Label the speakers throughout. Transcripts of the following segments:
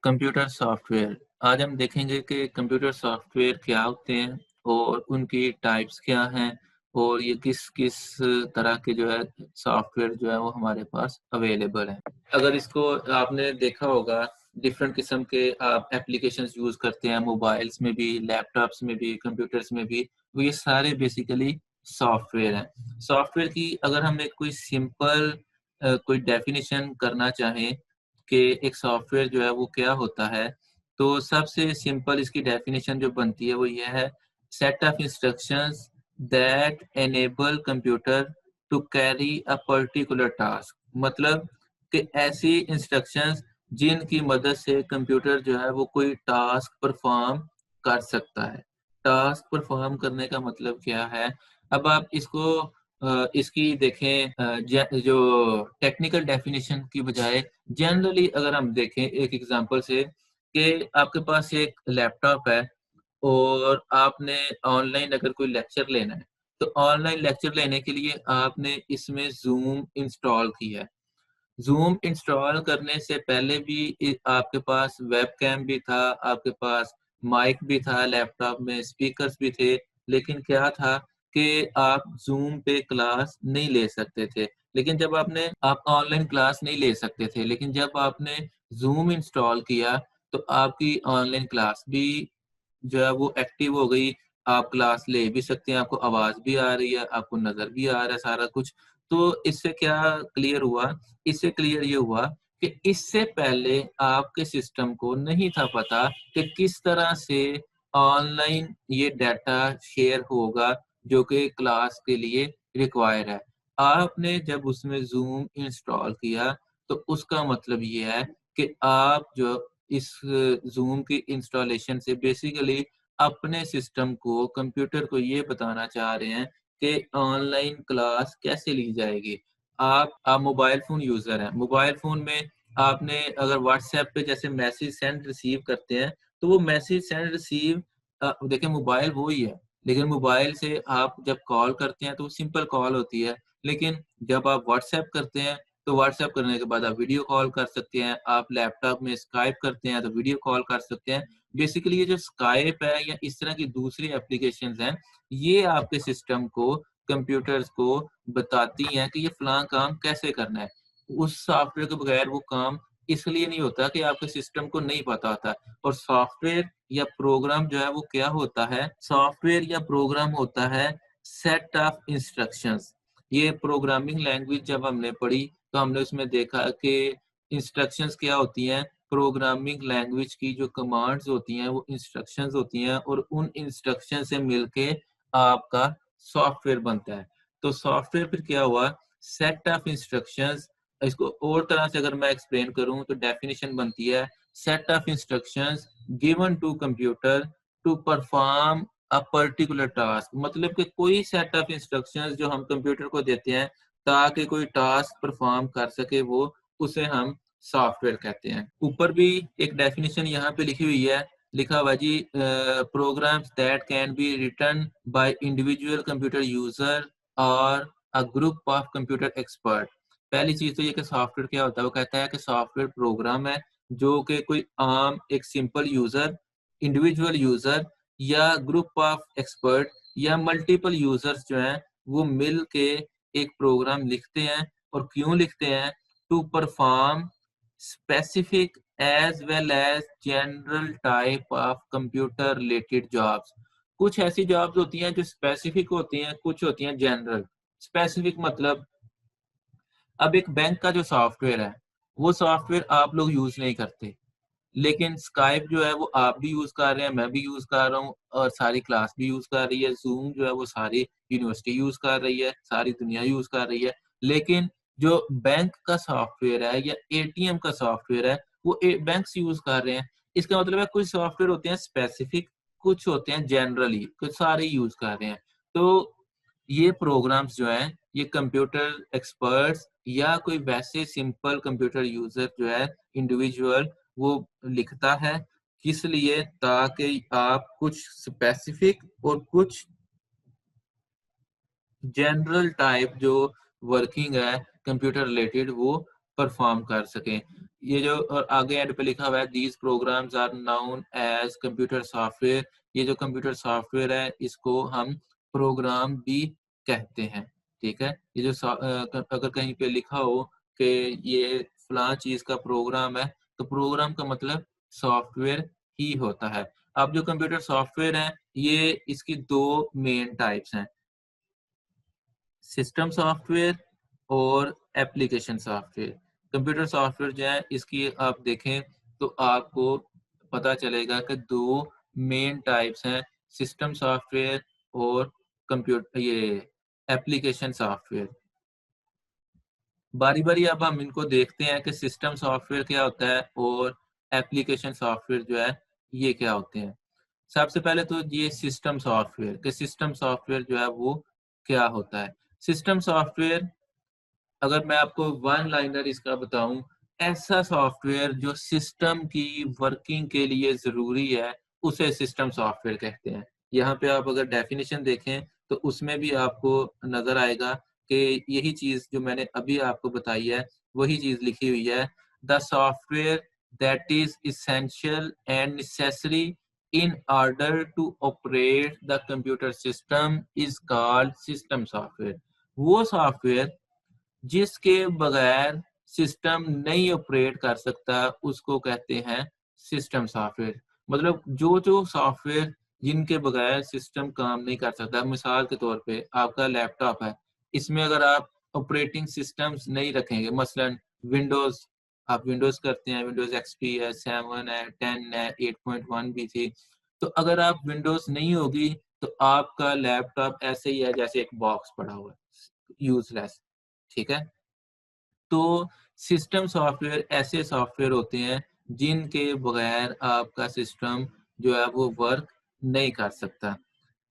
Speaker 1: Computer software. आज हम देखेंगे कि कंप्यूटर सॉफ्टवेयर क्या होते हैं और उनकी टाइप्स क्या हैं और ये किस-किस तरह के जो है सॉफ्टवेयर जो है वो हमारे पास अवेलेबल हैं। अगर इसको आपने देखा होगा डिफरेंट किस्म के आप एप्लीकेशंस यूज़ करते हैं मोबाइल्स में भी, लैपटॉप्स में भी, कंप्यूटर्स में भी, वो ये सारे बेसिकली सॉफ्टवेयर हैं। सॉफ्टवेयर की अगर हम एक कोई सिंपल कोई डेफिनिशन करना चाहें कि एक सॉफ्टवेयर जो है वो क्या होता है, तो सबसे सिंपल इसकी डेफिनिशन जो बनती है वो ये है, set of instructions that enable computer to carry a particular task. मतलब कि ऐसी इंस्ट्रक्शंस जिनकी मदद से कंप्यूटर जो है वो कोई टास्क परफॉर्म कर सकता है। टास्क परफॉर्म करने का मतलब क्या है? अब आप इसको इसकी देखें जो टेक्निकल डेफिनिशन की बजाय जनरली अगर हम देखें एक एग्जांपल से कि आपके पास एक लैपटॉप है और आपने ऑनलाइन अगर कोई लेक्चर लेना है, तो ऑनलाइन लेक्चर लेने के लिए आपने इसमें ज़ूम इंस्टॉल किया है। ज़ूम इंस्टॉल करने से पहले भी आपके पास वेबकैम भी था, आपके पास माइक भी था लैपटॉप में, स्पीकर्स भी थे, लेकिन क्या था कि आप ज़ूम पे क्लास नहीं ले सकते थे। लेकिन जब आप ऑनलाइन क्लास नहीं ले सकते थे, लेकिन जब आपने ज़ूम इंस्टॉल किया, तो आपकी ऑनलाइन क्लास भी जो है वो एक्टिव हो गई, आप क्लास ले भी सकते हैं, आपको आवाज़ भी आ रही है, आपको नज़र भी आ रहा है सारा कुछ। तो इससे क्या क्लियर हुआ? इससे क्लियर ये हुआ कि इससे पहले आपके सिस्टम को नहीं था पता कि किस तरह से ऑनलाइन ये डाटा शेयर होगा जो कि क्लास के लिए रिक्वायर है। आपने जब उसमें ज़ूम इंस्टॉल किया तो उसका मतलब ये है कि आप जो इस ज़ूम की इंस्टॉलेशन से बेसिकली अपने सिस्टम को, कंप्यूटर को ये बताना चाह रहे हैं कि ऑनलाइन क्लास कैसे ली जाएगी। आप मोबाइल फ़ोन यूज़र हैं, मोबाइल फ़ोन में आपने अगर व्हाट्सऐप पे जैसे मैसेज सेंड रिसीव करते हैं, तो वो मैसेज सेंड रिसीव देखिए मोबाइल वो ही है, लेकिन मोबाइल से आप जब कॉल करते हैं तो वो सिंपल कॉल होती है, लेकिन जब आप व्हाट्सऐप करते हैं, तो व्हाट्सऐप करने के बाद आप वीडियो कॉल कर सकते हैं, आप लैपटॉप में स्काइप करते हैं तो वीडियो कॉल कर सकते हैं। बेसिकली ये जो स्काइप है या इस तरह की दूसरी एप्लीकेशंस हैं, ये आपके सिस्टम को, कंप्यूटर्स को बताती हैं कि ये फलाँ काम कैसे करना है। उस सॉफ्टवेयर के बगैर वो काम इसलिए नहीं होता कि आपके सिस्टम को नहीं पता होता और सॉफ्टवेयर या प्रोग्राम जो है वो क्या होता है? सॉफ्टवेयर या प्रोग्राम होता है सेट ऑफ इंस्ट्रक्शंस। ये प्रोग्रामिंग लैंग्वेज जब हमने पढ़ी, तो हमने उसमें देखा कि इंस्ट्रक्शंस क्या होती हैं, प्रोग्रामिंग लैंग्वेज की जो कमांड्स होती हैं, वो इंस्ट्रक्शंस होती हैं और उन इंस्ट्रक्शन से मिलके आपका सॉफ्टवेयर बनता है। तो सॉफ्टवेयर फिर क्या हुआ, सेट ऑफ इंस्ट्रक्शंस इसको और तरह से अगर मैं एक्सप्लेन करूँ तो डेफिनिशन बनती है, set of instructions given to computer to perform a particular task. मतलब कि कोई सेट ऑफ इंस्ट्रक्शंस जो हम कंप्यूटर को देते हैं ताकि कोई टास्क परफॉर्म कर सके वो, उसे हम सॉफ्टवेयर कहते हैं। ऊपर भी एक डेफिनिशन यहाँ पे लिखी हुई है, लिखा हुआ है जी programs that can be written by individual computer user or a group of computer expert. पहली चीज़ तो ये कि सॉफ्टवेयर क्या होता है, वो कहता है कि सॉफ्टवेयर प्रोग्राम है जो कि कोई आम एक सिंपल यूजर, इंडिविजुअल यूजर या ग्रुप ऑफ एक्सपर्ट या मल्टीपल यूजर्स जो हैं वो मिल के एक प्रोग्राम लिखते हैं और क्यों लिखते हैं? To perform specific as well as general type of computer related jobs. कुछ ऐसी जॉब्स होती हैं जो स्पेसिफिक होती हैं, कुछ होती हैं जनरल। स्पेसिफिक मतलब अब एक बैंक का जो सॉफ्टवेयर है, वो सॉफ्टवेयर आप लोग यूज़ नहीं करते। लेकिन स्काइप जो है वो आप भी यूज़ कर रहे हैं, मैं भी यूज़ कर रहा हूँ और सारी क्लास भी यूज़ कर रही है। ज़ूम जो है वो सारी यूनिवर्सिटी यूज़ कर रही है, सारी दुनिया यूज़ कर रही है। लेकिन जो बैंक का सॉफ्टवेयर है या एटीएम का सॉफ्टवेयर है, वो बैंक्स यूज़ कर रहे हैं। इसका मतलब है कुछ सॉफ्टवेयर होते हैं स्पेसिफिक, कुछ होते हैं जनरली, कुछ सारे यूज़ कर रहे हैं। तो ये प्रोग्राम्स जो हैं, ये कंप्यूटर एक्सपर्ट्स या कोई वैसे सिंपल कंप्यूटर यूज़र जो है इंडिविजुअल वो लिखता है, किस लिए? ताकि आप कुछ स्पेसिफिक और कुछ जनरल टाइप जो वर्किंग है कंप्यूटर रिलेटेड वो परफॉर्म कर सकें। ये जो और आगे एंड पे लिखा हुआ है these programs are known as computer software. ये जो कंप्यूटर सॉफ्टवेयर है इसको हम प्रोग्राम भी कहते हैं, ठीक है। ये जो अगर कहीं पे लिखा हो कि ये फलां चीज का प्रोग्राम है, तो प्रोग्राम का मतलब सॉफ्टवेयर ही होता है। अब जो कंप्यूटर सॉफ्टवेयर है ये इसकी दो मेन टाइप्स हैं, सिस्टम सॉफ्टवेयर और एप्लीकेशन सॉफ्टवेयर। कंप्यूटर सॉफ्टवेयर जो है इसकी आप देखें तो आपको पता चलेगा कि दो मेन टाइप्स हैं, सिस्टम सॉफ्टवेयर और कंप्यूटर ये एप्लीकेशन सॉफ्टवेयर। बारी बारी अब हम इनको देखते हैं कि सिस्टम सॉफ्टवेयर क्या होता है और एप्लीकेशन सॉफ्टवेयर जो है ये क्या होते हैं। सबसे पहले तो ये सिस्टम सॉफ्टवेयर के सिस्टम सॉफ्टवेयर जो है वो क्या होता है। सिस्टम सॉफ्टवेयर अगर मैं आपको वन लाइनर इसका बताऊं, ऐसा सॉफ्टवेयर जो सिस्टम की वर्किंग के लिए जरूरी है उसे सिस्टम सॉफ्टवेयर कहते हैं। यहाँ पे आप अगर डेफिनेशन देखें तो उसमें भी आपको नजर आएगा कि यही चीज जो मैंने अभी आपको बताई है वही चीज लिखी हुई है। The software that is essential and necessary in order to operate the computer system is called system software। वो सॉफ्टवेयर जिसके बगैर सिस्टम नहीं ऑपरेट कर सकता उसको कहते हैं सिस्टम सॉफ्टवेयर। मतलब जो जो सॉफ्टवेयर जिनके बगैर सिस्टम काम नहीं कर सकता, मिसाल के तौर पे आपका लैपटॉप है, इसमें अगर आप ऑपरेटिंग सिस्टम्स नहीं रखेंगे, मसलन विंडोज, आप विंडोज करते हैं, विंडोज एक्सपी है, 7 है, 10 है, 8.1 भी थी, तो अगर आप विंडोज नहीं होगी तो आपका लैपटॉप ऐसे ही है जैसे एक बॉक्स पड़ा हुआ है, यूजलेस, ठीक है। तो सिस्टम सॉफ्टवेयर ऐसे सॉफ्टवेयर होते हैं जिनके बगैर आपका सिस्टम जो है वो वर्क नहीं कर सकता।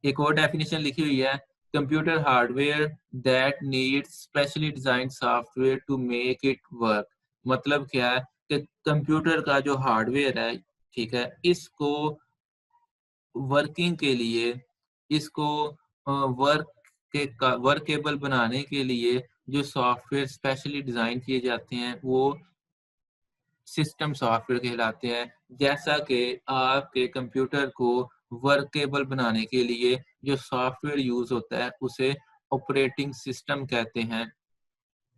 Speaker 1: एक और डेफिनेशन लिखी हुई है, computer hardware that needs specially design software to make it work. मतलब क्या है कि कंप्यूटर का जो हार्डवेयर है, ठीक है, इसको वर्किंग के लिए, इसको वर्क वर्केबल बनाने के लिए जो सॉफ्टवेयर स्पेशली डिजाइन किए जाते हैं वो सिस्टम सॉफ्टवेयर कहलाते हैं। जैसा कि आपके कंप्यूटर को वर्केबल बनाने के लिए जो सॉफ्टवेयर यूज होता है उसे ऑपरेटिंग सिस्टम कहते हैं।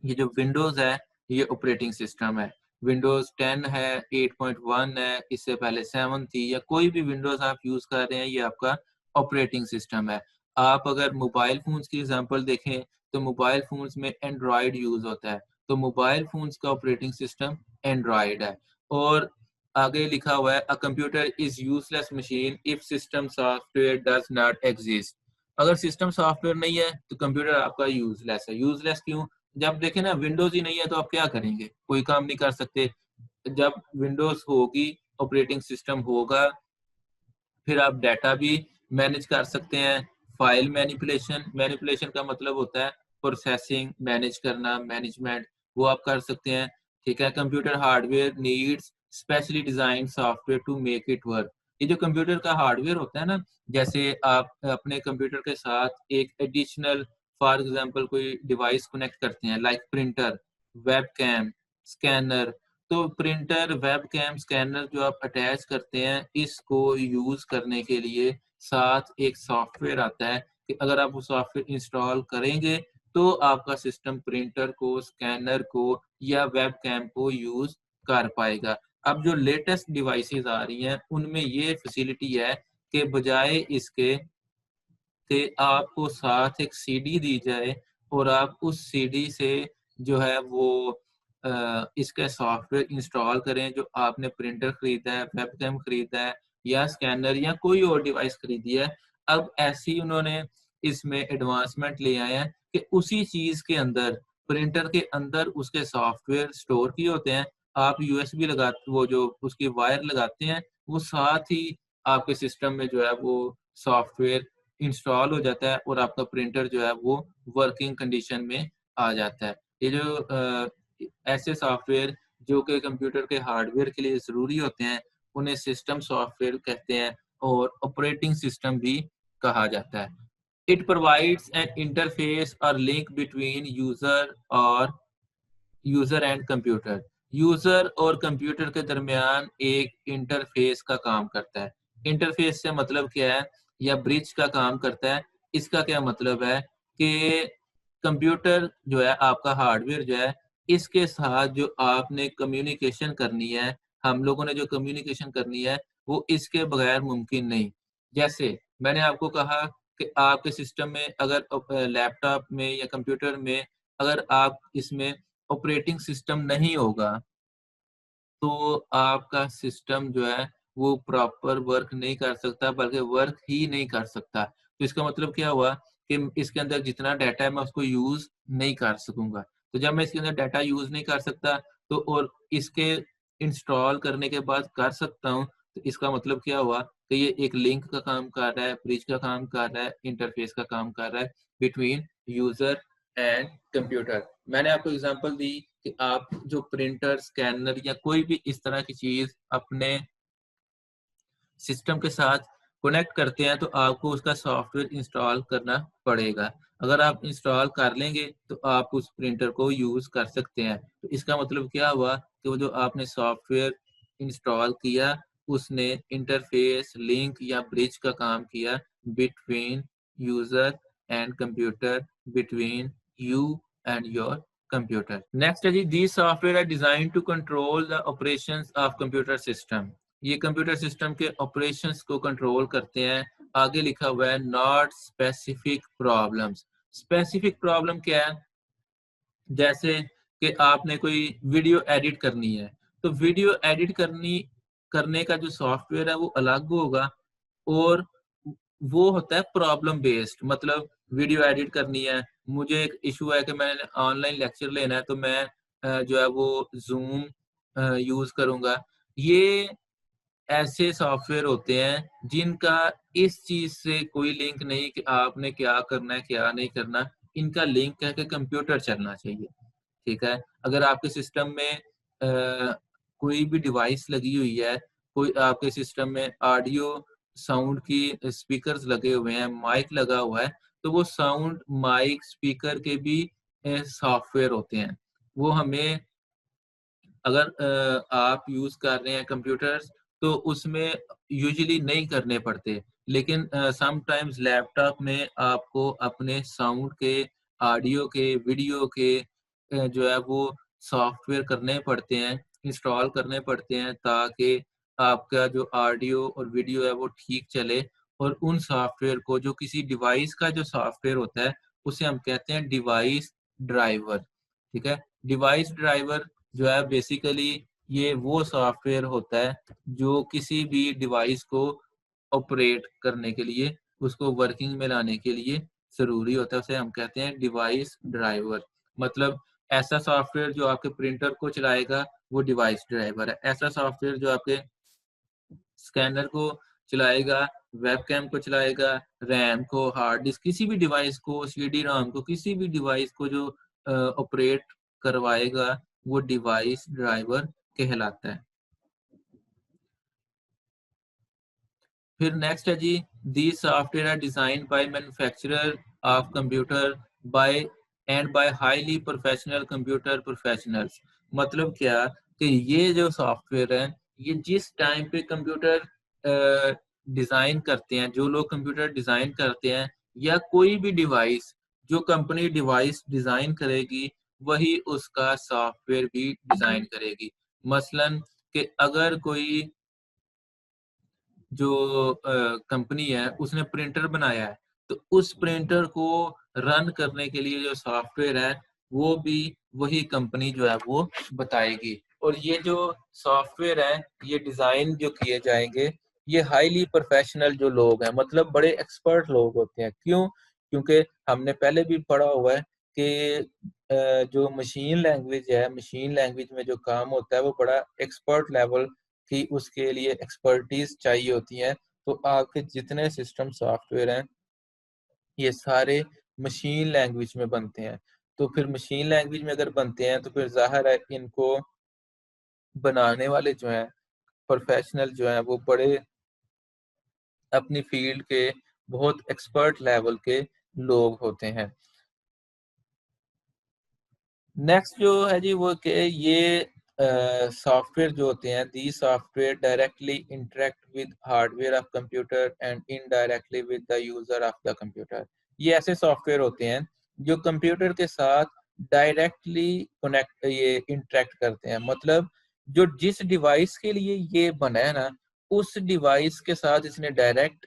Speaker 1: ये जो विंडोज है ये ऑपरेटिंग सिस्टम है। विंडोज 10 है, 8.1 है, इससे पहले 7 थी, या कोई भी विंडोज आप यूज कर रहे हैं ये आपका ऑपरेटिंग सिस्टम है। आप अगर मोबाइल फोन्स की एग्जांपल देखें तो मोबाइल फोन्स में एंड्रॉयड यूज होता है, तो मोबाइल फोन्स का ऑपरेटिंग सिस्टम एंड्रॉयड है। और आगे लिखा हुआ है, a computer is useless machine if system software does not exist. अगर सिस्टम सॉफ्टवेयर नहीं है तो कंप्यूटर आपका यूजलेस है। यूजलेस क्यों? जब देखें ना विंडोज ही नहीं है तो आप क्या करेंगे, कोई काम नहीं कर सकते। जब विंडोज होगी, ऑपरेटिंग सिस्टम होगा, फिर आप डाटा भी मैनेज कर सकते हैं। फाइल मैनिपुलेशन, मैनिपुलेशन का मतलब होता है प्रोसेसिंग, मैनेज करना, मैनेजमेंट, वो आप कर सकते हैं, ठीक है। Computer hardware needs specially design software to make it work. ये जो कंप्यूटर का हार्डवेयर होता है ना, जैसे आप अपने कंप्यूटर के साथ एक एडिशनल, फॉर एग्जांपल कोई डिवाइस कनेक्ट करते हैं लाइक प्रिंटर, वेबकैम, स्कैनर, तो प्रिंटर, वेबकैम, स्कैनर जो आप अटैच करते हैं इसको यूज करने के लिए साथ एक सॉफ्टवेयर आता है कि अगर आप वो सॉफ्टवेयर इंस्टॉल करेंगे तो आपका सिस्टम प्रिंटर को, स्कैनर को या वेबकैम को यूज कर पाएगा। अब जो लेटेस्ट डिवाइसेस आ रही हैं उनमें ये फैसिलिटी है कि बजाय इसके कि आपको साथ एक सीडी दी जाए और आप उस सीडी से जो है वो इसका सॉफ्टवेयर इंस्टॉल करें, जो आपने प्रिंटर खरीदा है, वेबकैम खरीदा है या स्कैनर या कोई और डिवाइस खरीदी है, अब ऐसी उन्होंने इसमें एडवांसमेंट ले आए हैं कि उसी चीज के अंदर, प्रिंटर के अंदर उसके सॉफ्टवेयर स्टोर किए होते हैं। आप यूएसबी लगा, वो जो उसकी वायर लगाते हैं, वो साथ ही आपके सिस्टम में जो है वो सॉफ्टवेयर इंस्टॉल हो जाता है और आपका प्रिंटर जो है वो वर्किंग कंडीशन में आ जाता है। ये जो ऐसे सॉफ्टवेयर जो कि कंप्यूटर के हार्डवेयर के लिए ज़रूरी होते हैं, उन्हें सिस्टम सॉफ्टवेयर कहते हैं और ऑपरेटिंग सिस्टम भी कहा जाता है। इट प्रोवाइड्स एन इंटरफेस और link between user and computer. User और कंप्यूटर के दरमियान एक इंटरफ़ेस का काम करता है। इंटरफ़ेस से मतलब क्या है या ब्रिज का काम करता है, इसका क्या मतलब है कि कंप्यूटर जो है आपका हार्डवेयर जो है, इसके साथ जो आपने कम्युनिकेशन करनी है, हम लोगों ने जो कम्युनिकेशन करनी है, वो इसके बगैर मुमकिन नहीं। जैसे मैंने आपको कहा कि आपके सिस्टम में अगर लैपटॉप में या कंप्यूटर में अगर आप इसमें ऑपरेटिंग सिस्टम नहीं होगा, तो आपका सिस्टम जो है वो प्रॉपर वर्क नहीं कर सकता, बल्कि वर्क ही नहीं कर सकता। तो इसका मतलब क्या हुआ कि इसके अंदर जितना डाटा है मैं उसको यूज़ नहीं कर सकूँगा। तो जब मैं इसके अंदर डाटा यूज़ नहीं कर सकता तो और इसके इंस्टॉल करने के बाद कर सकता हूँ, तो इसका मतलब क्या हुआ कि ये एक लिंक का काम कर रहा है, ब्रिज का काम कर रहा है, इंटरफ़ेस का काम कर रहा है बिटवीन यूज़र एंड कंप्यूटर। मैंने आपको एग्ज़ाम्पल दी कि आप जो प्रिंटर, स्कैनर या कोई भी इस तरह की चीज़ अपने सिस्टम के साथ कनेक्ट करते हैं, तो आपको उसका सॉफ्टवेयर इंस्टॉल करना पड़ेगा। अगर आप इंस्टॉल कर लेंगे, तो आप उस प्रिंटर को यूज़ कर सकते हैं। तो इसका मतलब क्या हुआ कि वो जो आपने सॉफ्टवेयर इंस्टॉल किया, उसने इंटरफ़ेस, लिंक या ब्रिज का काम किया between user and computer, between you and your computer. Next है जी, these software are designed to control the operations of computer system. ये कंप्यूटर सिस्टम के ऑपरेशंस को कंट्रोल करते हैं। आगे लिखा हुआ है not specific problems. Specific problem क्या है? जैसे कि आपने कोई वीडियो एडिट करनी है, तो वीडियो एडिट करने का जो सॉफ्टवेयर है वो अलग होगा और वो होता है प्रॉब्लम बेस्ड। मतलब वीडियो एडिट करनी है, मुझे एक इश्यू है कि मैंने ऑनलाइन लेक्चर लेना है, तो मैं जो है वो ज़ूम यूज़ करूँगा। ये ऐसे सॉफ्टवेयर होते हैं जिनका इस चीज़ से कोई लिंक नहीं कि आपने क्या करना है, क्या नहीं करना। इनका लिंक है कि कंप्यूटर चलना चाहिए, ठीक है? अगर आपके सिस्टम में कोई भी डिवाइस लगी हुई है, कोई आपके सिस्टम में ऑडियो साउंड की स्पीकर्स लगे हुए हैं, माइक लगा हुआ है, तो वो साउंड, माइक, स्पीकर के भी सॉफ्टवेयर होते हैं। वो हमें अगर आप यूज़ कर रहे हैं कंप्यूटर्स तो उसमें यूजुअली नहीं करने पड़ते। लेकिन समटाइम्स लैपटॉप में आपको अपने साउंड के, ऑडियो के, वीडियो के जो है वो सॉफ्टवेयर करने पड़ते हैं, इंस्टॉल करने पड़ते हैं ताकि आपका जो ऑडियो और वीडियो है वो ठीक चले और उन सॉफ्टवेयर को जो किसी डिवाइस का जो सॉफ्टवेयर होता है, उसे हम कहते हैं डिवाइस ड्राइवर, ठीक है? डिवाइस ड्राइवर जो है बेसिकली ये वो सॉफ्टवेयर होता है जो किसी भी डिवाइस को ऑपरेट करने के लिए, उसको वर्किंग में लाने के लिए ज़रूरी होता है, उसे हम कहते हैं डिवाइस ड्राइवर। मतलब ऐसा सॉफ्टवेयर जो आपके प्रिंटर को चलाएगा, वो डिवाइस ड्राइवर है। ऐसा सॉफ्टवेयर जो आपके स्कैनर को चलाएगा, वेबकैम को चलाएगा, रैम को, हार्ड डिस्क, किसी भी डिवाइस को, सीडी-रोम को, किसी भी डिवाइस को जो ऑपरेट करवाएगा, वो डिवाइस ड्राइवर कहलाता है। फिर नेक्स्ट है जी, these software are designed by manufacturer of computer by and by highly professional computer professionals. मतलब क्या कि ये जो सॉफ्टवेयर है, ये जिस टाइम पे कंप्यूटर डिज़ाइन करते हैं, जो लोग कंप्यूटर डिज़ाइन करते हैं या कोई भी डिवाइस, जो कंपनी डिवाइस डिज़ाइन करेगी, वही उसका सॉफ्टवेयर भी डिज़ाइन करेगी। मसलन कि अगर कोई जो कंपनी है उसने प्रिंटर बनाया है, तो उस प्रिंटर को रन करने के लिए जो सॉफ्टवेयर है, वो भी वही कंपनी जो है वो बताएगी। और ये जो सॉफ्टवेयर है, ये डिज़ाइन जो किए जाएँगे, ये हाइली प्रोफेशनल जो लोग हैं, मतलब बड़े एक्सपर्ट लोग होते हैं। क्यों? क्योंकि हमने पहले भी पढ़ा हुआ है कि जो मशीन लैंग्वेज है, मशीन लैंग्वेज में जो काम होता है, वो बड़ा एक्सपर्ट लेवल कि उसके लिए एक्सपर्टीज़ चाहिए होती है। तो आपके जितने सिस्टम सॉफ्टवेयर हैं, ये सारे मशीन लैंग्वेज में बनते हैं। तो फिर मशीन लैंग्वेज में अगर बनते हैं, तो फिर ज़ाहिर है इनको बनाने वाले जो हैं, प्रोफेशनल जो हैं, वो बड़े अपनी फ़ील्ड के बहुत एक्सपर्ट लेवल के लोग होते हैं। नेक्स्ट जो है जी वो कि ये सॉफ्टवेयर जो होते हैं, दी software directly interact with hardware of computer and indirectly with the user of the computer. ये ऐसे सॉफ्टवेयर होते हैं जो कंप्यूटर के साथ डायरेक्टली कनेक्ट ये इंटरेक्ट करते हैं। मतलब जो जिस डिवाइस के लिए ये बना है ना, उस डिवाइस के साथ इसने डायरेक्ट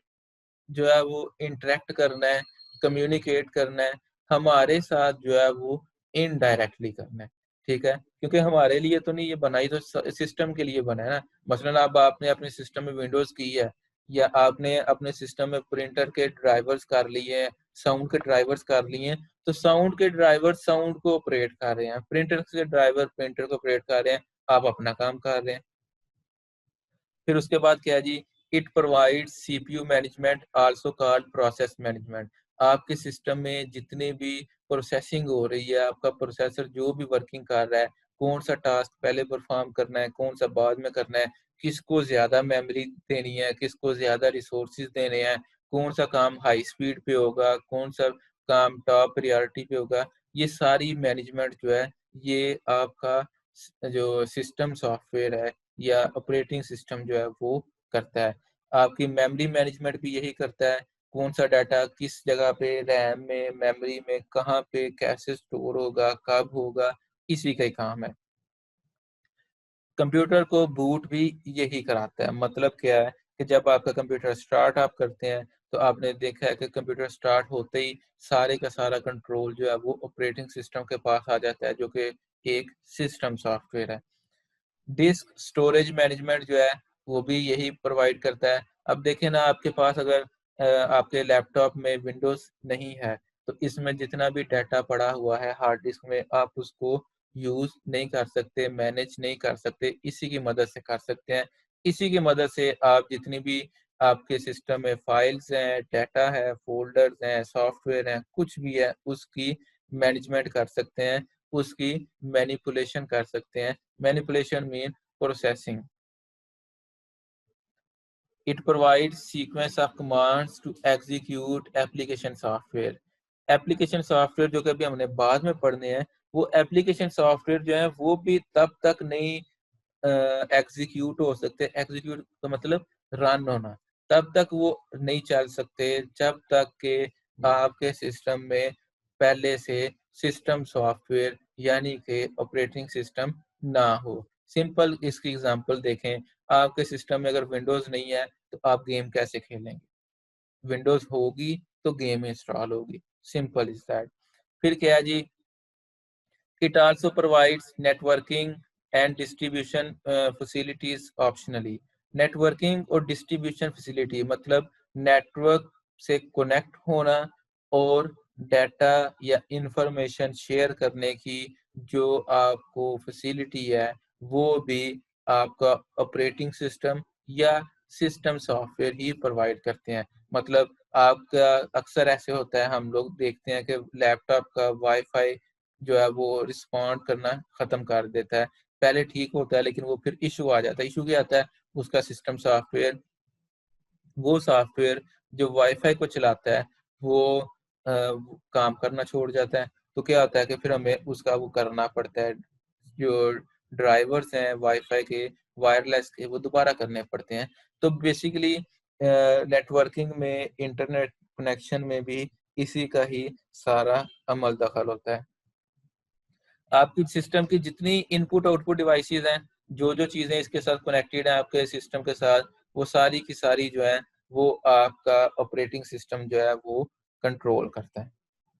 Speaker 1: जो है वो इंटरेक्ट करना है, कम्युनिकेट करना है। हमारे साथ जो है वो इनडायरेक्टली करना है, ठीक है? क्योंकि हमारे लिए तो नहीं ये बना, ही तो सिस्टम के लिए बना है ना। मसलन अब आपने अपने सिस्टम में विंडोज़ की है, या आपने अपने सिस्टम में प्रिंटर के ड्राइवर्स कर लिए हैं, साउंड के ड्राइवर्स कर लिए हैं, तो साउंड के ड्राइवर साउंड को ऑपरेट कर रहे हैं, प्रिंटर के ड्राइवर प्रिंटर को ऑपरेट कर रहे हैं, आप अपना काम कर रहे हैं। फिर उसके बाद क्या है जी, it provide CPU management also called process management. आपके सिस्टम में जितने भी प्रोसेसिंग हो रही है, आपका प्रोसेसर जो भी वर्किंग कर रहा है, कौन सा टास्क पहले परफॉर्म करना है, कौन सा बाद में करना है, किसको ज्यादा मेमोरी देनी है, किसको ज्यादा रिसोर्सेज देने हैं, कौन सा काम हाई स्पीड पे होगा, कौन सा काम टॉप प्रायोरिटी पे होगा, ये सारी मैनेजमेंट जो है ये आपका जो सिस्टम सॉफ्टवेयर है या ऑपरेटिंग सिस्टम जो है वो करता है। आपकी मेमोरी मैनेजमेंट भी यही करता है, कौन सा डाटा किस जगह पे रैम में, मेमोरी में, कहाँ पे कैसे स्टोर होगा, कब होगा, इसी का ही काम है। कंप्यूटर को बूट भी यही कराता है। मतलब क्या है कि जब आपका कंप्यूटर स्टार्ट आप करते हैं, तो आपने देखा है कि कंप्यूटर स्टार्ट होते ही सारे का सारा कंट्रोल जो है वो ऑपरेटिंग सिस्टम के पास आ जाता है, जो कि एक सिस्टम सॉफ्टवेयर है। डिस्क स्टोरेज मैनेजमेंट जो है वो भी यही प्रोवाइड करता है। अब देखें ना, आपके पास अगर आपके लैपटॉप में विंडोज़ नहीं है, तो इसमें जितना भी डाटा पड़ा हुआ है हार्ड डिस्क में, आप उसको यूज़ नहीं कर सकते, मैनेज नहीं कर सकते, इसी की मदद से कर सकते हैं। इसी की मदद से आप जितनी भी आपके सिस्टम में फाइल्स हैं, डाटा है, फ़ोल्डर्स हैं, सॉफ्टवेयर हैं, कुछ भी है, उसकी मैनेजमेंट कर सकते हैं, उसकी मैनिपुलेशन कर सकते हैं। Manipulation mean processing. It provides sequence of commands to execute application software. Application software जो कि अभी हमने बाद में पढ़ने हैं, वो एप्लीकेशन सॉफ्टवेयर जो है वो भी तब तक नहीं एग्जीक्यूट हो सकते। एग्जीक्यूट का मतलब रन होना, तब तक वो नहीं चल सकते जब तक के आपके सिस्टम में पहले से सिस्टम सॉफ्टवेयर यानी कि ऑपरेटिंग सिस्टम ना हो। सिंपल इसकी एग्जांपल देखें, आपके सिस्टम में अगर विंडोज नहीं है तो आप गेम कैसे खेलेंगे? विंडोज होगी तो गेम इंस्टॉल होगी, सिंपल इज दैट। फिर क्या है जी, it also provides networking and distribution facilities optionally. Networking और डिस्ट्रीब्यूशन फैसिलिटी मतलब नेटवर्क से कनेक्ट होना और डाटा या इंफॉर्मेशन शेयर करने की जो आपको फैसिलिटी है, वो भी आपका ऑपरेटिंग सिस्टम या सिस्टम सॉफ्टवेयर ही प्रोवाइड करते हैं। मतलब आपका अक्सर ऐसे होता है, हम लोग देखते हैं कि लैपटॉप का वाईफाई जो है वो रिस्पॉन्ड करना खत्म कर देता है। पहले ठीक होता है लेकिन वो फिर इशू आ जाता है। इशू क्या आता है? उसका सिस्टम सॉफ्टवेयर, वो सॉफ्टवेयर जो वाईफाई को चलाता है वो काम करना छोड़ जाता है। तो क्या होता है कि फिर हमें उसका वो करना पड़ता है, जो ड्राइवर्स हैं वाईफाई के, वायरलेस के, वो दोबारा करने पड़ते हैं। तो बेसिकली नेटवर्किंग में, इंटरनेट कनेक्शन में भी इसी का ही सारा अमल दखल होता है। आपकी सिस्टम की जितनी इनपुट आउटपुट डिवाइसेस हैं, जो चीज़ें इसके साथ कनेक्टेड हैं आपके सिस्टम के साथ, वो सारी की सारी जो है वो आपका ऑपरेटिंग सिस्टम जो है वो कंट्रोल करता है।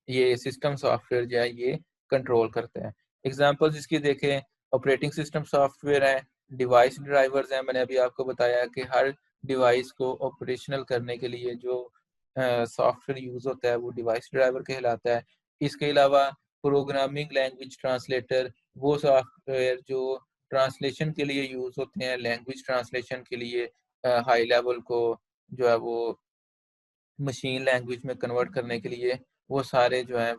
Speaker 1: ये सिस्टम सॉफ्टवेयर जो है ये कंट्रोल करते हैं। एग्जांपल्स इसकी देखें, ऑपरेटिंग सिस्टम सॉफ्टवेयर है, डिवाइस ड्राइवर्स हैं। मैंने अभी आपको बताया कि हर डिवाइस को ऑपरेशनल करने के लिए जो सॉफ्टवेयर यूज होता है वो डिवाइस ड्राइवर कहलाता है। इसके अलावा प्रोग्रामिंग लैंग्वेज ट्रांसलेटर, वो सॉफ्टवेयर जो ट्रांसलेशन के लिए यूज होते हैं, लैंग्वेज ट्रांसलेशन के लिए हाई लेवल को जो है वो मशीन लैंग्वेज में कन्वर्ट करने के लिए, वो सारे जो हैं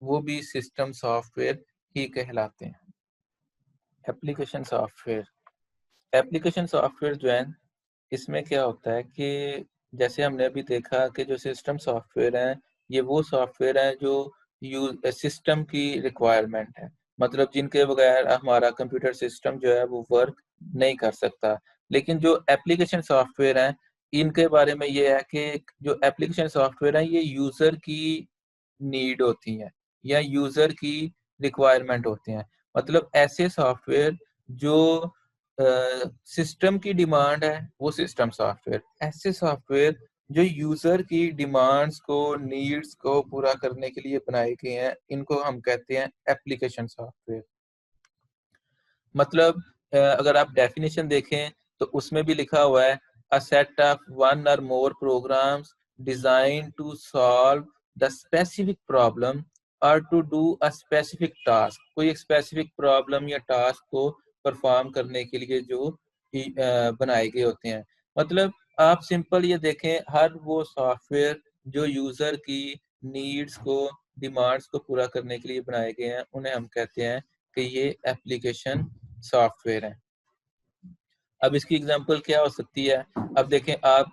Speaker 1: वो भी सिस्टम सॉफ्टवेयर ही कहलाते हैं। एप्लीकेशन सॉफ्टवेयर, एप्लीकेशन सॉफ्टवेयर जो है इसमें क्या होता है कि जैसे हमने अभी देखा कि जो सिस्टम सॉफ्टवेयर हैं, ये वो सॉफ्टवेयर हैं जो यूज सिस्टम की रिक्वायरमेंट है। मतलब जिनके बगैर हमारा कंप्यूटर सिस्टम जो है वो वर्क नहीं कर सकता। लेकिन जो एप्लीकेशन सॉफ्टवेयर हैं, इनके बारे में ये है कि जो एप्लीकेशन सॉफ्टवेयर हैं, ये यूज़र की नीड होती हैं या यूज़र की रिक्वायरमेंट होते हैं। मतलब ऐसे सॉफ्टवेयर जो सिस्टम की डिमांड है, वो सिस्टम सॉफ्टवेयर। ऐसे सॉफ्टवेयर जो यूज़र की डिमांड्स को, नीड्स को पूरा करने के लिए बनाए गए हैं, इनको हम कहते हैं एप्लीकेशन सॉफ्टवेयर। मतलब अगर आप डेफिनेशन देखें तो उसमें भी लिखा हुआ है a set of one or more programs design to solve the specific problem or to do a specific task. कोई एक स्पेसिफिक प्रॉब्लम या टास्क को परफॉर्म करने के लिए जो बनाए गए होते हैं। मतलब आप सिंपल ये देखें, हर वो सॉफ्टवेयर जो यूजर की नीड्स को, डिमांड्स को पूरा करने के लिए बनाए गए हैं, उन्हें हम कहते हैं कि ये एप्लीकेशन सॉफ्टवेयर है। अब इसकी एग्जांपल क्या हो सकती है? अब देखें आप,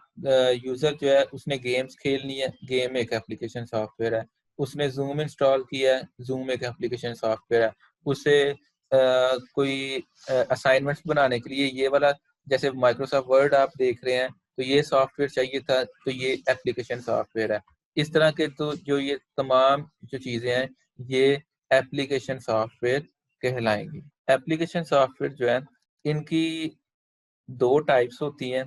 Speaker 1: यूजर जो है उसने गेम्स खेलनी है, गेम एक एप्लीकेशन सॉफ्टवेयर है। उसने जूम इंस्टॉल किया है, जूम एक एप्लीकेशन सॉफ्टवेयर है। उसे कोई असाइनमेंट्स बनाने के लिए ये वाला, जैसे माइक्रोसॉफ्ट वर्ड आप देख रहे हैं, तो ये सॉफ्टवेयर चाहिए था, तो ये एप्लीकेशन सॉफ्टवेयर है। इस तरह के तो जो ये तमाम जो चीज़ें हैं, ये एप्लीकेशन सॉफ्टवेयर कहलाएंगी। एप्लीकेशन सॉफ्टवेयर जो है, इनकी दो टाइप्स होती हैं।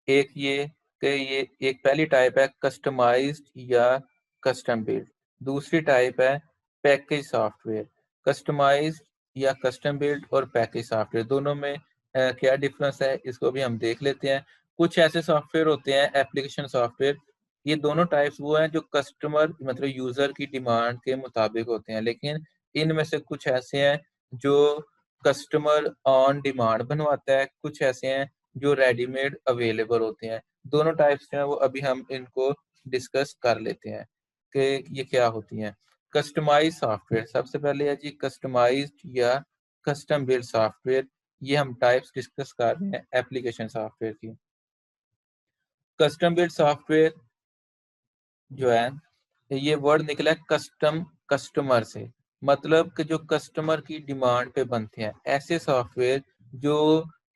Speaker 1: एक ये कि ये एक पहली टाइप है कस्टमाइज्ड या कस्टम बिल्ड। दूसरी टाइप है पैकेज सॉफ्टवेयर। कस्टमाइज्ड या कस्टम बिल्ड और पैकेज सॉफ्टवेयर, दोनों में क्या डिफरेंस है, इसको भी हम देख लेते हैं। कुछ ऐसे सॉफ्टवेयर होते हैं एप्लीकेशन सॉफ्टवेयर, ये दोनों टाइप्स वो हैं जो कस्टमर मतलब यूजर की डिमांड के मुताबिक होते हैं, लेकिन इनमें से कुछ ऐसे हैं जो कस्टमर ऑन डिमांड बनवाता है, कुछ ऐसे हैं जो रेडीमेड अवेलेबल होते हैं। दोनों टाइप्स जो हैं वो अभी हम इनको डिस्कस कर लेते हैं कि ये क्या होती हैं। कस्टमाइज सॉफ्टवेयर, सबसे पहले है जी कस्टमाइज्ड या कस्टम बिल्ड सॉफ्टवेयर। ये हम टाइप्स डिस्कस कर रहे हैं एप्लीकेशन सॉफ्टवेयर की। कस्टम बिल्ड सॉफ्टवेयर जो है, ये वर्ड निकला है कस्टम, कस्टमर से। मतलब कि जो कस्टमर की डिमांड पे बनते हैं ऐसे सॉफ्टवेयर जो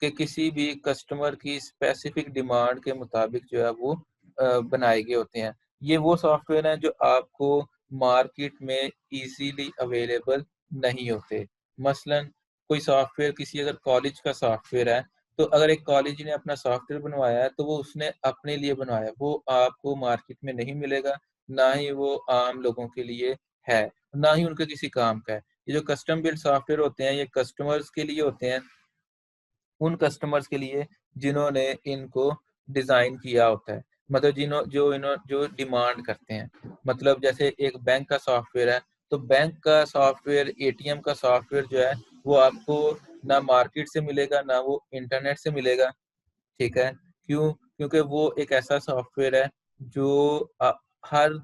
Speaker 1: कि किसी भी कस्टमर की स्पेसिफिक डिमांड के मुताबिक जो है वो बनाए गए होते हैं। ये वो सॉफ्टवेयर हैं जो आपको मार्केट में इजीली अवेलेबल नहीं होते। मसलन कोई सॉफ्टवेयर, किसी अगर कॉलेज का सॉफ्टवेयर है, तो अगर एक कॉलेज ने अपना सॉफ्टवेयर बनवाया है तो वो उसने अपने लिए बनवाया, वो आपको मार्केट में नहीं मिलेगा, ना ही वो आम लोगों के लिए है, ना ही उनके किसी काम का है। ये जो कस्टम बिल्ड सॉफ्टवेयर होते हैं, ये कस्टमर्स के लिए होते हैं, उन कस्टमर्स के लिए जिन्होंने इनको डिजाइन किया होता है। मतलब जो डिमांड करते हैं। मतलब जैसे एक बैंक का सॉफ्टवेयर है, तो बैंक का सॉफ्टवेयर, एटीएम का सॉफ्टवेयर जो है, वो आपको ना मार्केट से मिलेगा, ना वो इंटरनेट से मिलेगा। ठीक है? क्यों? क्योंकि वो एक ऐसा सॉफ्टवेयर है जो हर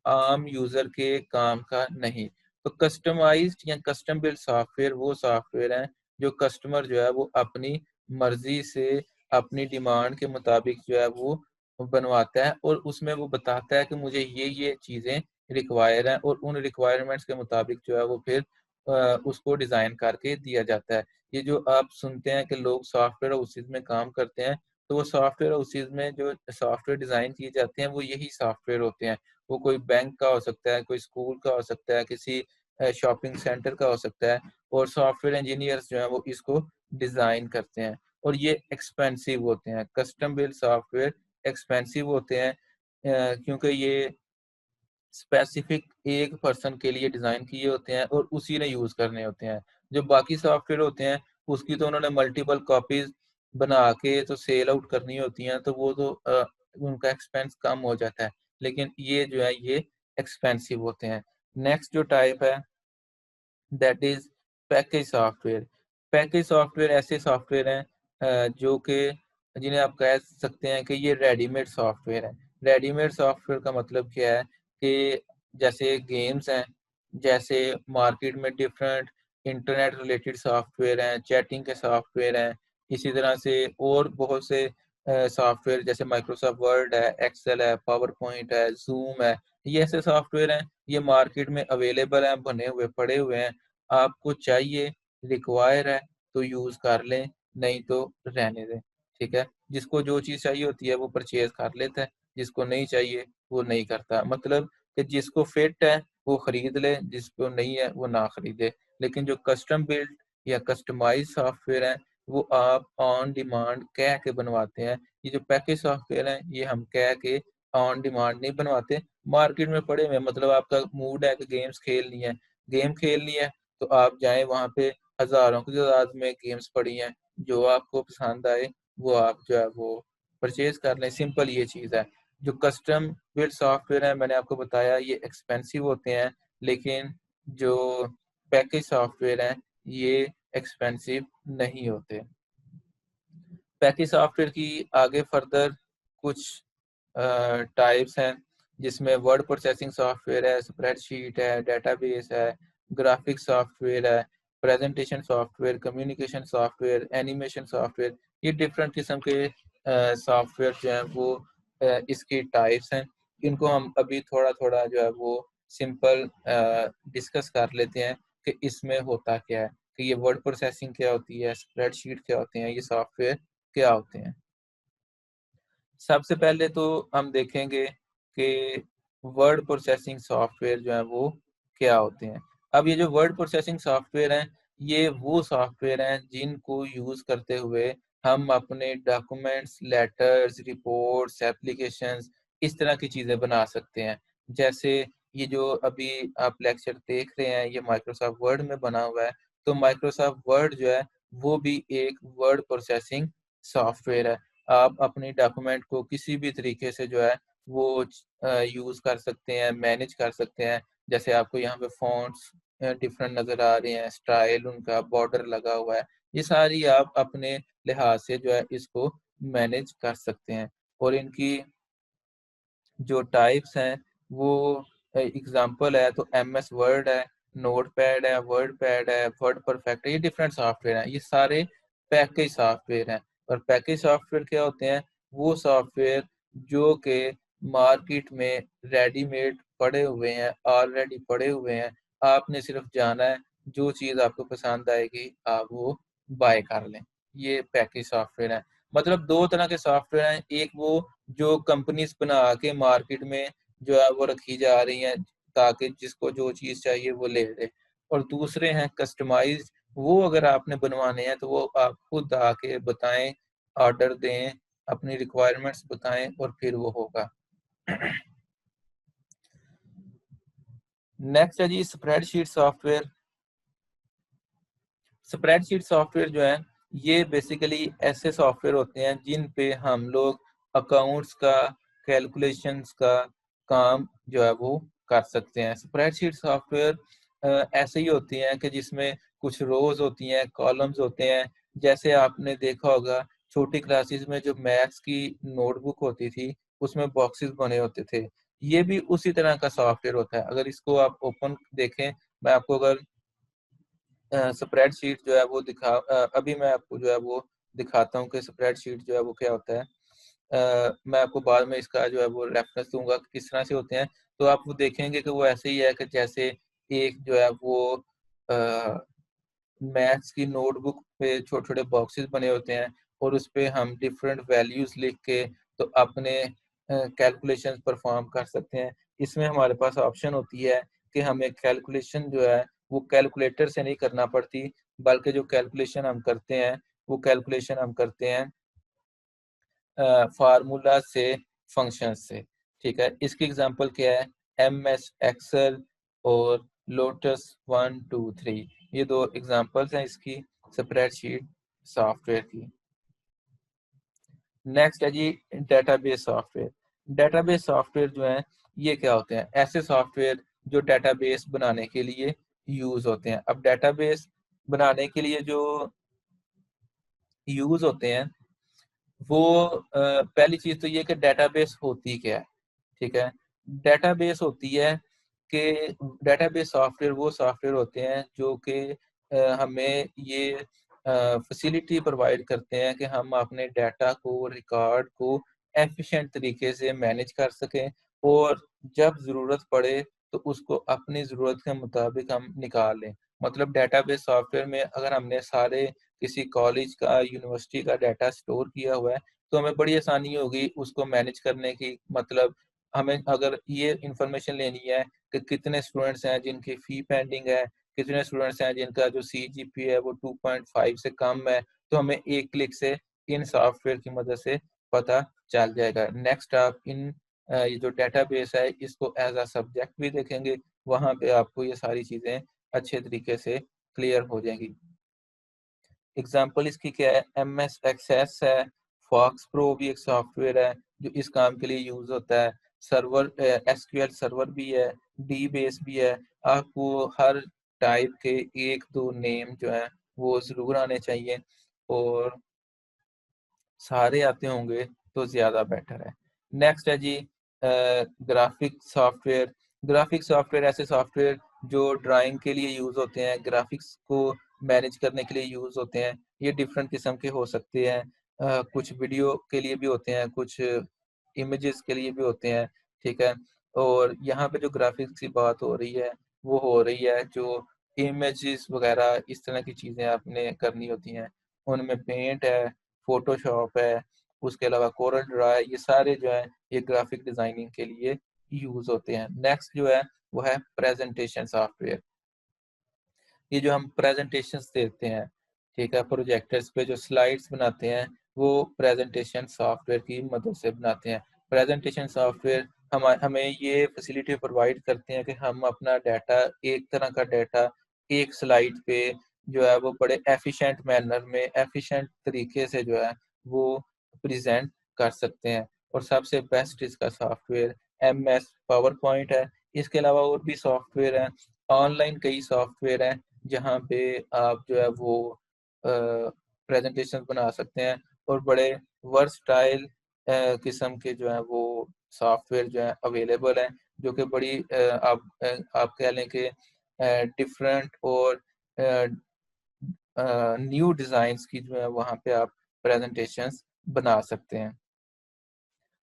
Speaker 1: आम यूज़र के काम का नहीं। तो कस्टमाइज़्ड या कस्टम बिल्ड सॉफ्टवेयर वो सॉफ्टवेयर हैं जो कस्टमर जो है वो अपनी मर्ज़ी से, अपनी डिमांड के मुताबिक जो है वो बनवाता है, और उसमें वो बताता है कि मुझे ये चीज़ें रिक्वायर हैं, और उन रिक्वायरमेंट्स के मुताबिक जो है वो फिर उसको डिज़ाइन करके दिया जाता है। ये जो आप सुनते हैं कि लोग सॉफ्टवेयर हाउसेज़ में काम करते हैं, तो वो सॉफ्टवेयर हाउसेज़ में जो सॉफ्टवेयर डिज़ाइन किए जाते हैं, वो यही सॉफ्टवेयर होते हैं। वो कोई बैंक का हो सकता है, कोई स्कूल का हो सकता है, किसी शॉपिंग सेंटर का हो सकता है, और सॉफ्टवेयर इंजीनियर्स जो हैं वो इसको डिज़ाइन करते हैं, और ये एक्सपेंसिव होते हैं। कस्टम बिल्ड सॉफ्टवेयर एक्सपेंसिव होते हैं क्योंकि ये स्पेसिफिक एक पर्सन के लिए डिज़ाइन किए होते हैं और उसी ने यूज़ करने होते हैं। जो बाकी सॉफ्टवेयर होते हैं, उसकी तो उन्होंने मल्टीपल कॉपीज़ बना के तो सेल आउट करनी होती हैं, तो वो तो उनका एक्सपेंस कम हो जाता है। लेकिन ये जो है, ये एक्सपेंसिव होते हैं। नेक्स्ट जो टाइप है, that is package software. Package software ऐसे सॉफ्टवेयर हैं जो कि जिन्हें आप कह सकते हैं कि ये रेडीमेड सॉफ्टवेयर हैं। रेडीमेड सॉफ्टवेयर का मतलब क्या है कि जैसे गेम्स हैं, जैसे मार्केट में डिफरेंट इंटरनेट रिलेटेड सॉफ्टवेयर हैं, चैटिंग के सॉफ्टवेयर हैं, इसी तरह से और बहुत से सॉफ्टवेयर जैसे माइक्रोसॉफ्ट वर्ड है, एक्सेल है, पावर पॉइंट है, ज़ूम है, ये ऐसे सॉफ्टवेयर हैं, ये मार्केट में अवेलेबल हैं, बने हुए पड़े हुए हैं, आपको चाहिए, रिक्वायर है तो यूज़ कर लें, नहीं तो रहने दें, ठीक है? जिसको जो चीज़ चाहिए होती है वो परचेज़ कर लेता है, जिसको नहीं चाहिए वो नहीं करता। मतलब कि जिसको फिट है वो खरीद ले, जिसको नहीं है वो ना खरीदे। लेकिन जो कस्टम बिल्ड या कस्टमाइज़ सॉफ्टवेयर हैं, वो आप ऑन डिमांड कह के बनवाते हैं। ये जो पैकेज सॉफ्टवेयर हैं, ये हम कह के ऑन डिमांड नहीं बनवाते। मार्केट में पड़े हुए हैं, मतलब आपका मूड है कि गेम खेलनी है तो आप जाएँ वहाँ पे, हज़ारों की तादाद में गेम्स पड़ी हैं, जो आपको पसंद आए वो आप जो है वो परचेज़ कर लें, सिंपल ये चीज़ है। जो कस्टम बिल्ट सॉफ्टवेयर है मैंने आपको बताया ये एक्सपेंसिव होते हैं, लेकिन जो पैकेज सॉफ्टवेयर हैं ये एक्सपेंसिव नहीं होते। पैकेज सॉफ्टवेयर की आगे फर्दर कुछ टाइप्स हैं, जिसमें वर्ड प्रोसेसिंग सॉफ्टवेयर है, स्प्रेडशीट है, डेटाबेस है, ग्राफिक सॉफ्टवेयर है, presentation software, communication software, animation software, ये डिफरेंट किस्म के सॉफ्टवेयर जो हैं वो इसकी टाइप्स हैं। इनको हम अभी थोड़ा-थोड़ा जो है वो सिंपल डिस्कस कर लेते हैं कि इसमें होता क्या है, कि ये वर्ड प्रोसेसिंग क्या होती है, स्प्रेडशीट क्या होते हैं, ये सॉफ्टवेयर क्या होते हैं। सबसे पहले तो हम देखेंगे कि वर्ड प्रोसेसिंग सॉफ्टवेयर जो है वो क्या होते हैं। अब ये जो वर्ड प्रोसेसिंग सॉफ्टवेयर हैं, ये वो सॉफ्टवेयर हैं जिनको यूज़ करते हुए हम अपने डॉक्यूमेंट्स, लेटर्स, रिपोर्ट्स, एप्लीकेशंस इस तरह की चीज़ें बना सकते हैं। जैसे ये जो अभी आप लेक्चर देख रहे हैं, ये माइक्रोसॉफ्ट वर्ड में बना हुआ है, तो माइक्रोसॉफ्ट वर्ड जो है, वो भी एक वर्ड प्रोसेसिंग सॉफ्टवेयर है। आप अपनी डॉक्यूमेंट को किसी भी तरीके से जो है वो यूज़ कर सकते हैं, मैनेज कर सकते हैं। जैसे आपको यहाँ पे फ़ॉन्ट्स डिफरेंट नज़र आ रहे हैं, स्टाइल उनका बॉर्डर लगा हुआ है। ये सारी आप अपने लिहाज से जो है इसको मैनेज कर सकते हैं और इनकी जो टाइप्स हैं वो एग्ज़ाम्पल है तो एमएस वर्ड है, नोटपैड है, वर्डपैड है, वर्ड परफेक्ट है, ये डिफरेंट सॉफ्टवेयर हैं। ये सारे पैकेज सॉफ्टवेयर हैं और पैकेज सॉफ्टवेयर क्या होते हैं? वो सॉफ्टवेयर जो कि मार्केट में रेडीमेड पड़े हुए हैं, ऑलरेडी पड़े हुए हैं। आपने सिर्फ़ जाना है, जो चीज़ आपको पसंद आएगी, आप वो बाय कर लें। ये पैकेज सॉफ्टवेयर है। मतलब 2 तरह के सॉफ्टवेयर हैं, एक वो जो कंपनीज़ बना के मार्केट में जो है वो रखी जा रही हैं, ताकि जिसको जो चीज़ चाहिए वो ले ले। और दूसरे हैं कस्टमाइज़्ड, वो अगर आपने बनवाने हैं तो वो आप खुद आके बताएँ, ऑर्डर दें, अपनी रिक्वायरमेंट्स बताएँ और फिर वो होगा। नेक्स्ट है जी स्प्रेडशीट सॉफ्टवेयर। स्प्रेडशीट सॉफ्टवेयर जो है, ये बेसिकली ऐसे सॉफ्टवेयर होते हैं जिन पे हम लोग अकाउंट्स का, कैलकुलेशंस का काम जो है वो कर सकते हैं। स्प्रेडशीट सॉफ्टवेयर ऐसे ही होती हैं कि जिसमें कुछ रोज़ होती हैं, कॉलम्स होते हैं। जैसे आपने देखा होगा छोटी क्लासेस में जो मैथ्स की नोटबुक होती थी, उसमें बॉक्सेस बने होते थे। ये भी उसी तरह का सॉफ्टवेयर होता है। अगर इसको आप ओपन देखें, मैं आपको अगर स्प्रेडशीट जो है वो अभी मैं आपको जो है वो दिखाता हूँ कि स्प्रेडशीट जो है वो क्या होता है। मैं आपको बाद में इसका जो है वो रेफरेंस दूँगा कि किस तरह से होते हैं। तो आप वो देखेंगे कि वो ऐसे ही है कि जैसे एक जो है वो अ, मैथ्स की नोटबुक पे छोटे-छोटे बॉक्सेस बने होते हैं और उसपे हम डिफरेंट वैल्यूज़ लिख के तो अपने कैलकुलेशंस परफ़ॉर्म कर सकते हैं। इसमें हमारे पास ऑप्शन होती है कि हमें कैलकुलेशन जो है वो कैलकुलेटर से नहीं करना पड़ती, बल्कि जो कैलकुलेशन हम करते हैं, वो कैलकुलेशन हम करते हैं फ़ॉर्मूला से, फ़ंक्शन से, ठीक है? इसकी एग्ज़ाम्पल क्या है? एमएस एक्सेल और लोटस 1, 2, 3 ये 2 एग्ज़ाम्पल्स हैं इसकी स्प्रेडशीट सॉफ्टवेयर की। नेक्स्ट है जी डेटाबेस सॉफ्टवेयर। डेटाबेस सॉफ्टवेयर जो हैं, ये क्या होते हैं? ऐसे सॉफ्टवेयर जो डेटाबेस बनाने के लिए यूज़ होते हैं। अब डेटाबेस बनाने के लिए जो यूज़ होते हैं वो पहली चीज़ तो ये है कि डेटाबेस होती क्या है, ठीक है? डेटाबेस होती है कि डेटाबेस सॉफ्टवेयर वो सॉफ्टवेयर होते हैं जो कि हमें ये फैसिलिटी प्रोवाइड करते हैं कि हम अपने डाटा को, रिकॉर्ड को एफ़िशिएंट तरीके से मैनेज कर सकें और जब ज़रूरत पड़े तो उसको अपनी ज़रूरत के मुताबिक हम निकाल लें। मतलब डेटाबेस सॉफ्टवेयर में अगर हमने सारे किसी कॉलेज का, यूनिवर्सिटी का डाटा स्टोर किया हुआ है, तो हमें बड़ी आसानी होगी उसको मैनेज करने की। मतलब हमें अगर ये इन्फॉर्मेशन लेनी है कि कितने स्टूडेंट्स हैं जिनकी फ़ी पेंडिंग है, कितने स्टूडेंट्स हैं जिनका जो सीजीपीए है वो 2.5 से कम है, तो हमें एक क्लिक से इन सॉफ्टवेयर की मदद से पता चल जाएगा। नेक्स्ट आप ये जो डेटाबेस है इसको एज़ अ सब्जेक्ट भी देखेंगे, वहाँ पे आपको ये सारी चीज़ें अच्छे तरीके से क्लियर हो जाएगी। एग्जाम्पल इसकी क्या है, एमएस एक्सेस है, फॉक्स प्रो भी एक सॉफ्टवेयर है जो इस काम के लिए यूज होता है। सर्वर एसक्यूएल सर्वर भी है, डी बेस भी है। आपको हर टाइप के एक दो नेम जो है वो जरूर आने चाहिए, और सारे आते होंगे तो ज़्यादा बेटर है। नेक्स्ट है जी ग्राफिक सॉफ्टवेयर। ग्राफिक सॉफ्टवेयर ऐसे सॉफ्टवेयर जो ड्राइंग के लिए यूज़ होते हैं, ग्राफिक्स को मैनेज करने के लिए यूज़ होते हैं। ये डिफरेंट किस्म के हो सकते हैं। कुछ वीडियो के लिए भी होते हैं, कुछ इमेजेस के लिए भी होते हैं, ठीक है? और यहाँ पे जो ग्राफिक्स की बात हो रही है, वो हो रही है जो इमेजेस वगैरह इस तरह की चीज़ें आपने करनी होती हैं। उनमें पेंट है, फ़ोटोशॉप है, उसके अलावा कोरल ड्रॉ है, ये सारे जो हैं ये ग्राफिक डिज़ाइनिंग के लिए यूज़ होते हैं। नेक्स्ट जो है वो है प्रेज़ेंटेशन सॉफ्टवेयर। ये जो हम प्रेजेंटेशंस देते हैं, ठीक है, प्रोजेक्टर्स पे जो स्लाइड्स बनाते हैं, वो प्रेजेंटेशन सॉफ्टवेयर की मदद से बनाते हैं। प्रेजेंटेशन सॉफ्टवेयर हमें ये फैसिलिटी प्रोवाइड करते हैं कि हम अपना डाटा, एक तरह का डाटा एक स्लाइड पे जो है वो बड़े एफिशिएंट मैनर में, एफिशिएंट तरीके से जो है वो प्रेजेंट कर सकते हैं। और सबसे बेस्ट इसका सॉफ्टवेयर एमएस पावर पॉइंट है। इसके अलावा और भी सॉफ्टवेयर हैं, ऑनलाइन कई सॉफ्टवेयर हैं जहाँ पे आप जो है वो प्रेजेंटेशन बना सकते हैं, और बड़े वर्सटाइल किस्म के जो है वो सॉफ्टवेयर जो है अवेलेबल हैं, जो कि बड़ी आप कह लें कि डिफरेंट और न्यू डिज़ाइंस की जो है वहाँ पे आप प्रेजेंटेशंस बना सकते हैं।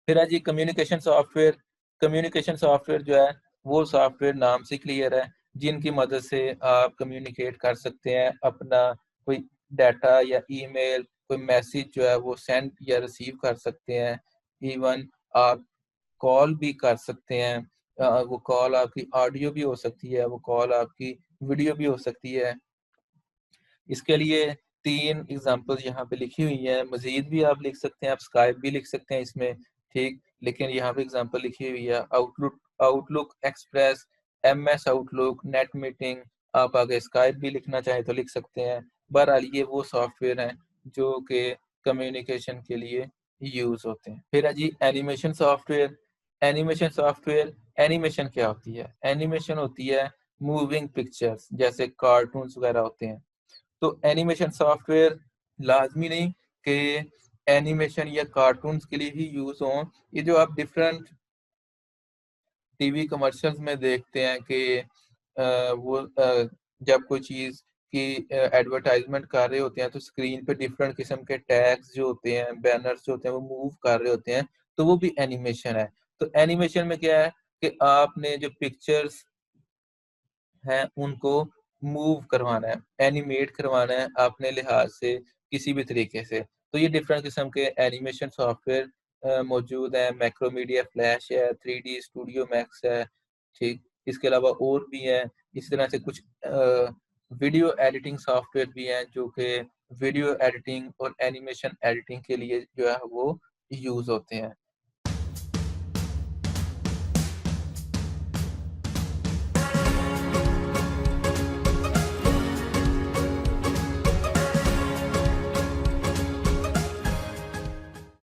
Speaker 1: फिर है जी कम्युनिकेशन सॉफ्टवेयर। कम्युनिकेशन सॉफ्टवेयर जो है वो सॉफ्टवेयर नाम से क्लियर है, जिनकी मदद से आप कम्युनिकेट कर सकते हैं, अपना कोई डाटा या ईमेल, कोई मैसेज जो है वो सेंड या रिसीव कर सकते हैं। इवन आप कॉल भी कर सकते हैं। वो कॉल आपकी ऑडियो भी हो सकती है, वो कॉल आपकी वीडियो भी हो सकती है। इसके लिए 3 एग्ज़ाम्पल्स यहाँ पे लिखी हुई हैं, मज़ीद भी आप लिख सकते हैं, आप स्काइप भी लिख सकते हैं इसमें, ठीक? लेकिन यहाँ पे एग्ज़ाम्पल लिखी हुई है, outlook outlook express, MS outlook, net meeting, आप आगे स्काइप भी लिखना चाहें तो लिख सकते हैं। बहरहाल ये वो सॉफ्टवेयर हैं जो कि कम्युनिकेशन के लिए यूज़ होते हैं। फिर है जी animation software. Animation software, animation क्या होती है? एनिमेशन होती है मूविंग पिक्चर्स, जैसे कार्टून्स वगैरह होते हैं। तो एनिमेशन सॉफ्टवेयर लाज़मी नहीं कि एनिमेशन या कार्टून्स के लिए ही यूज़ हों। ये जो आप डिफरेंट टीवी कमर्शियल्स में देखते हैं कि जब कोई चीज़ की एडवर्टाइज़मेंट कर रहे होते हैं, तो स्क्रीन पे डिफरेंट किस्म के टैग्स जो होते हैं, बैनर्स जो होते हैं, वो मूव कर रहे होते हैं, तो वो भी एनिमेशन है। तो एनिमेशन में क्या है कि आपने जो पिक्चर्स हैं उनको मूव करवाना है, एनिमेट करवाना है अपने लिहाज से किसी भी तरीके से। तो ये डिफरेंट किस्म के एनिमेशन सॉफ्टवेयर मौजूद हैं, मैक्रोमीडिया फ्लैश है, 3D स्टूडियो मैक्स है, ठीक? इसके अलावा और भी हैं, इसी तरह से कुछ वीडियो एडिटिंग सॉफ्टवेयर भी हैं जो कि वीडियो एडिटिंग और एनिमेशन एडिटिंग के लिए जो है वो यूज़ होते हैं।